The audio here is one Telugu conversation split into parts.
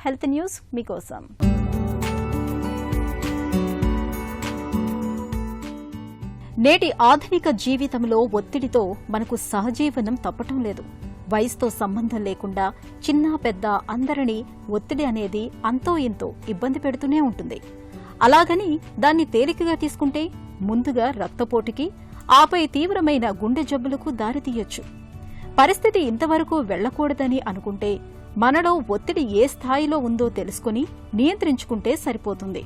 హెల్త్ న్యూస్ మీకోసం. నేటి ఆధునిక జీవితంలో ఒత్తిడితో మనకు సహజీవనం తప్పటం లేదు. వయసుతో సంబంధం లేకుండా చిన్న పెద్ద అందరినీ ఒత్తిడి అనేది అంతో ఇంతో ఇబ్బంది పెడుతూనే ఉంటుంది. అలాగని దాన్ని తేలికగా తీసుకుంటే ముందుగా రక్తపోటుకి, ఆపై తీవ్రమైన గుండె జబ్బులకు దారితీయొచ్చు. పరిస్థితి ఇంతవరకు వెళ్లకూడదని అనుకుంటే మనలో ఒత్తిడి ఏ స్థాయిలో ఉందో తెలుసుకుని నియంత్రించుకుంటే సరిపోతుంది.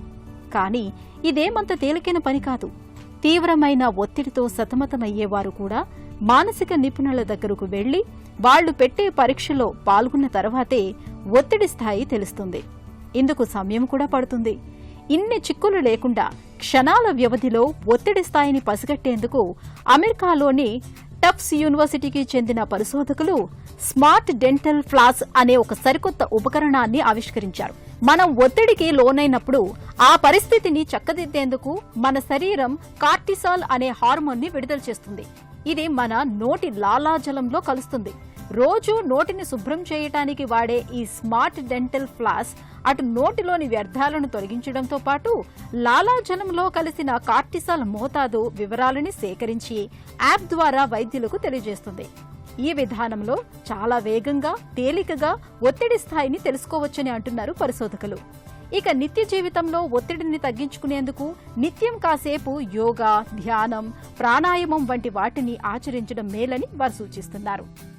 కానీ ఇదేమంత తేలికైన పని కాదు. తీవ్రమైన ఒత్తిడితో సతమతమయ్యేవారు కూడా మానసిక నిపుణుల దగ్గరకు వెళ్లి వాళ్లు పెట్టే పరీక్షలో పాల్గొన్న తర్వాతే ఒత్తిడి స్థాయి తెలుస్తుంది. ఇందుకు సమయం కూడా పడుతుంది. ఇన్ని చిక్కులు లేకుండా క్షణాల వ్యవధిలో ఒత్తిడి స్థాయిని పసిగట్టేందుకు అమెరికాలోని టఫ్స్ యూనివర్సిటీకి చెందిన పరిశోధకులు స్మార్ట్ డెంటల్ ఫ్లాస్ అనే ఒక సరికొత్త ఉపకరణాన్ని ఆవిష్కరించారు. మనం ఒత్తిడికి లోనైనప్పుడు ఆ పరిస్థితిని చక్కదిద్దేందుకు మన శరీరం కార్టిసాల్ అనే హార్మోన్ ని విడుదల చేస్తుంది. ఇది మన నోటి లాలాజలంలో కలుస్తుంది. రోజు నోటిని శుభ్రం చేయడానికి వాడే ఈ స్మార్ట్ డెంటల్ ఫ్లాస్ అటు నోటిలోని వ్యర్థాలను తొలగించడంతో పాటు లాలాజలంలో కలిసిన కార్టిసాల్ మోతాదు వివరాలని సేకరించి యాప్ ద్వారా వైద్యులకు తెలియజేస్తుంది. ఈ విధానంలో చాలా వేగంగా, తేలికగా ఒత్తిడి స్థాయిని తెలుసుకోవచ్చని అంటున్నారు పరిశోధకులు. ఇక నిత్య జీవితంలో ఒత్తిడిని తగ్గించుకునేందుకు నిత్యం కాసేపు యోగా, ధ్యానం, ప్రాణాయామం వంటి వాటిని ఆచరించడం మేలని వారు సూచిస్తున్నారు.